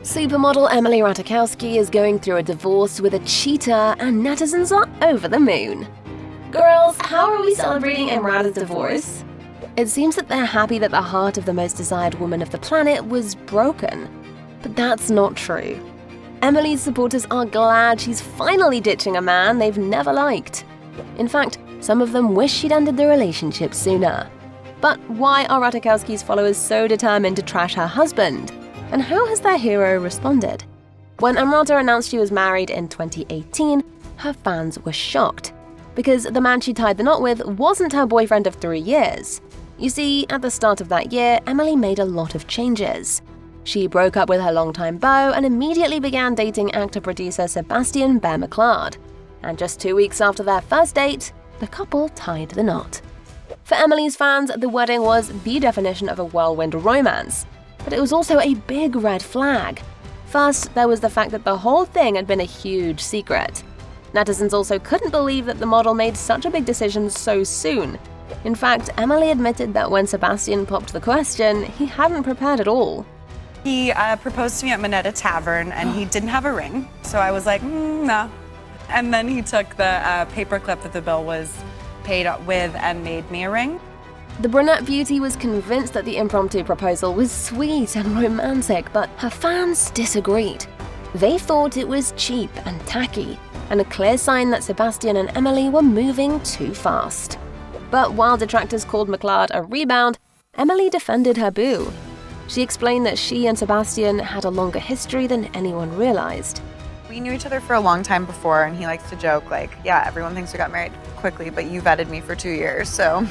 Supermodel Emily Ratajkowski is going through a divorce with a cheater, and netizens are over the moon. Girls, how are we celebrating Emrata's divorce? It seems that they're happy that the heart of the most desired woman of the planet was broken. But that's not true. Emily's supporters are glad she's finally ditching a man they've never liked. In fact, some of them wish she'd ended the relationship sooner. But why are Ratajkowski's followers so determined to trash her husband? And how has their hero responded? When Emrata announced she was married in 2018, her fans were shocked, because the man she tied the knot with wasn't her boyfriend of 3 years. You see, at the start of that year, Emily made a lot of changes. She broke up with her longtime beau and immediately began dating actor-producer Sebastian Bear-McClard. And just 2 weeks after their first date, the couple tied the knot. For Emily's fans, the wedding was the definition of a whirlwind romance. But it was also a big red flag. First, there was the fact that the whole thing had been a huge secret. Netizens also couldn't believe that the model made such a big decision so soon. In fact, Emily admitted that when Sebastian popped the question, he hadn't prepared at all. He proposed to me at Minetta Tavern, and he didn't have a ring, so I was like, no. And then he took the paperclip that the bill was paid with and made me a ring. The brunette beauty was convinced that the impromptu proposal was sweet and romantic, but her fans disagreed. They thought it was cheap and tacky, and a clear sign that Sebastian and Emily were moving too fast. But while detractors called McClard a rebound, Emily defended her boo. She explained that she and Sebastian had a longer history than anyone realized. We knew each other for a long time before, and he likes to joke like, yeah, everyone thinks we got married quickly, but you vetted me for 2 years, so.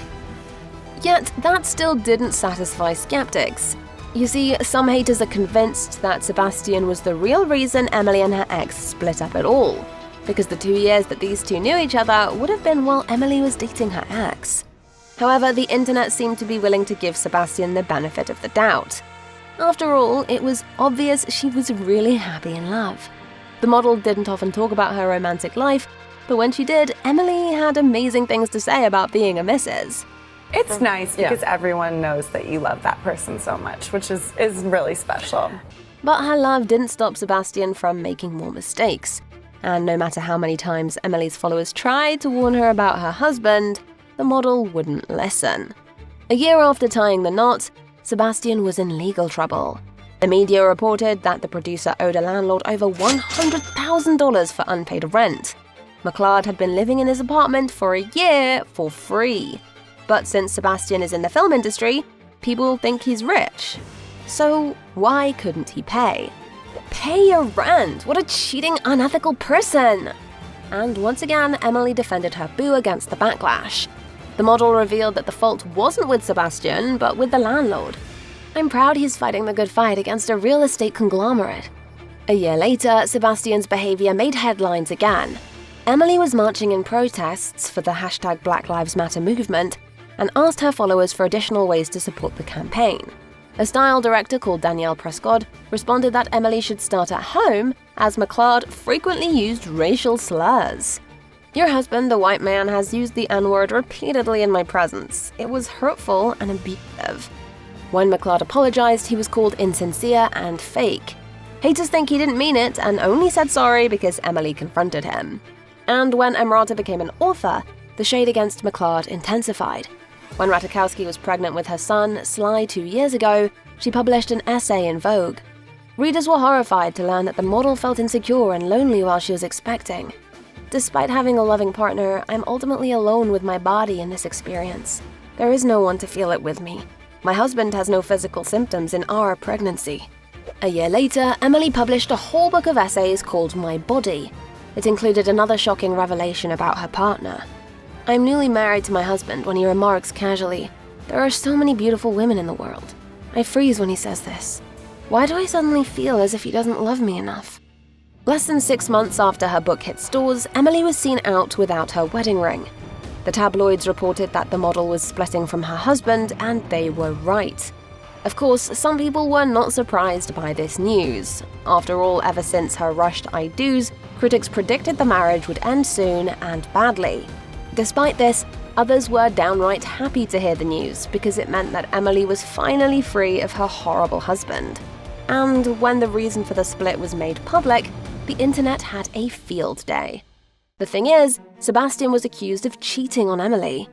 Yet, that still didn't satisfy skeptics. You see, some haters are convinced that Sebastian was the real reason Emily and her ex split up at all, because the 2 years that these two knew each other would have been while Emily was dating her ex. However, the internet seemed to be willing to give Sebastian the benefit of the doubt. After all, it was obvious she was really happy in love. The model didn't often talk about her romantic life, but when she did, Emily had amazing things to say about being a missus. It's nice because everyone knows that you love that person so much, which is really special. But her love didn't stop Sebastian from making more mistakes. And no matter how many times Emily's followers tried to warn her about her husband, the model wouldn't listen. A year after tying the knot, Sebastian was in legal trouble. The media reported that the producer owed a landlord over $100,000 for unpaid rent. McClard had been living in his apartment for a year for free. But since Sebastian is in the film industry, people think he's rich. So why couldn't he pay? Pay your rent! What a cheating, unethical person! And once again, Emily defended her boo against the backlash. The model revealed that the fault wasn't with Sebastian, but with the landlord. I'm proud he's fighting the good fight against a real estate conglomerate. A year later, Sebastian's behavior made headlines again. Emily was marching in protests for the hashtag Black Lives Matter movement and asked her followers for additional ways to support the campaign. A style director called Danielle Prescott responded that Emily should start at home, as McClard frequently used racial slurs. Your husband, the white man, has used the N-word repeatedly in my presence. It was hurtful and abusive. When McClard apologized, he was called insincere and fake. Haters think he didn't mean it and only said sorry because Emily confronted him. And when Emrata became an author, the shade against McClard intensified. When Ratajkowski was pregnant with her son, Sly, 2 years ago, she published an essay in Vogue. Readers were horrified to learn that the model felt insecure and lonely while she was expecting. Despite having a loving partner, I'm ultimately alone with my body in this experience. There is no one to feel it with me. My husband has no physical symptoms in our pregnancy. A year later, Emily published a whole book of essays called My Body. It included another shocking revelation about her partner. I'm newly married to my husband when he remarks casually, "There are so many beautiful women in the world." I freeze when he says this. Why do I suddenly feel as if he doesn't love me enough? Less than 6 months after her book hit stores, Emily was seen out without her wedding ring. The tabloids reported that the model was splitting from her husband, and they were right. Of course, some people were not surprised by this news. After all, ever since her rushed I do's, critics predicted the marriage would end soon and badly. Despite this, others were downright happy to hear the news because it meant that Emily was finally free of her horrible husband. And when the reason for the split was made public, the internet had a field day. The thing is, Sebastian was accused of cheating on Emily.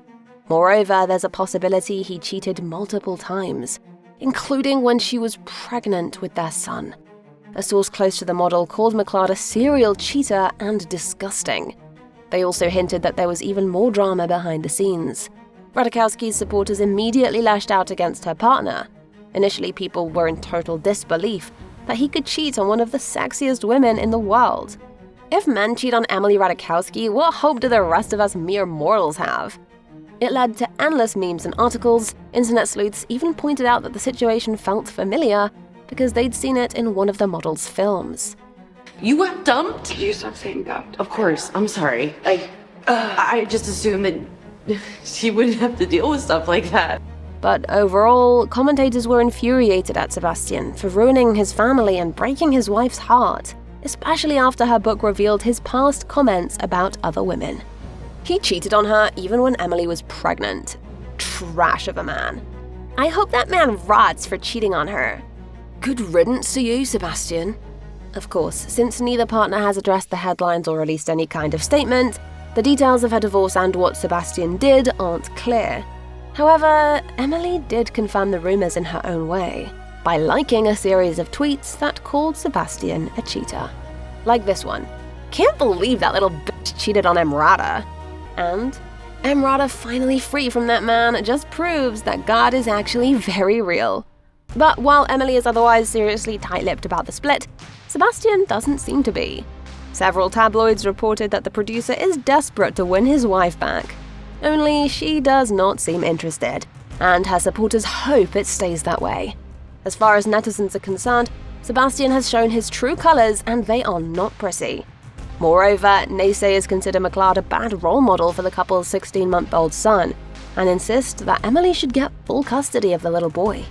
Moreover, there's a possibility he cheated multiple times, including when she was pregnant with their son. A source close to the model called McClard a serial cheater and disgusting. They also hinted that there was even more drama behind the scenes. Ratajkowski's supporters immediately lashed out against her partner. Initially, people were in total disbelief that he could cheat on one of the sexiest women in the world. If men cheat on Emily Ratajkowski, what hope do the rest of us mere mortals have? It led to endless memes and articles. Internet sleuths even pointed out that the situation felt familiar because they'd seen it in one of the model's films. You got dumped? Could you stop saying dumped? Of course, I'm sorry. I just assumed that she wouldn't have to deal with stuff like that. But overall, commentators were infuriated at Sebastian for ruining his family and breaking his wife's heart, especially after her book revealed his past comments about other women. He cheated on her even when Emily was pregnant. Trash of a man. I hope that man rots for cheating on her. Good riddance to you, Sebastian. Of course, since neither partner has addressed the headlines or released any kind of statement, the details of her divorce and what Sebastian did aren't clear. However, Emily did confirm the rumors in her own way, by liking a series of tweets that called Sebastian a cheater. Like this one. Can't believe that little bitch cheated on Emrata. And Emrata finally free from that man just proves that God is actually very real. But while Emily is otherwise seriously tight-lipped about the split, Sebastian doesn't seem to be. Several tabloids reported that the producer is desperate to win his wife back. Only she does not seem interested, and her supporters hope it stays that way. As far as netizens are concerned, Sebastian has shown his true colors and they are not pretty. Moreover, naysayers consider McClard a bad role model for the couple's 16-month-old son, and insist that Emily should get full custody of the little boy.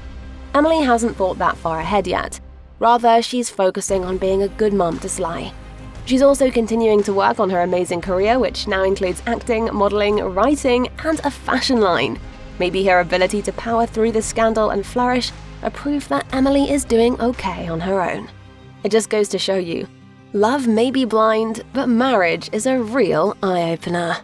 Emily hasn't thought that far ahead yet. Rather, she's focusing on being a good mom to Sly. She's also continuing to work on her amazing career, which now includes acting, modeling, writing, and a fashion line. Maybe her ability to power through the scandal and flourish are proof that Emily is doing okay on her own. It just goes to show you, love may be blind, but marriage is a real eye-opener.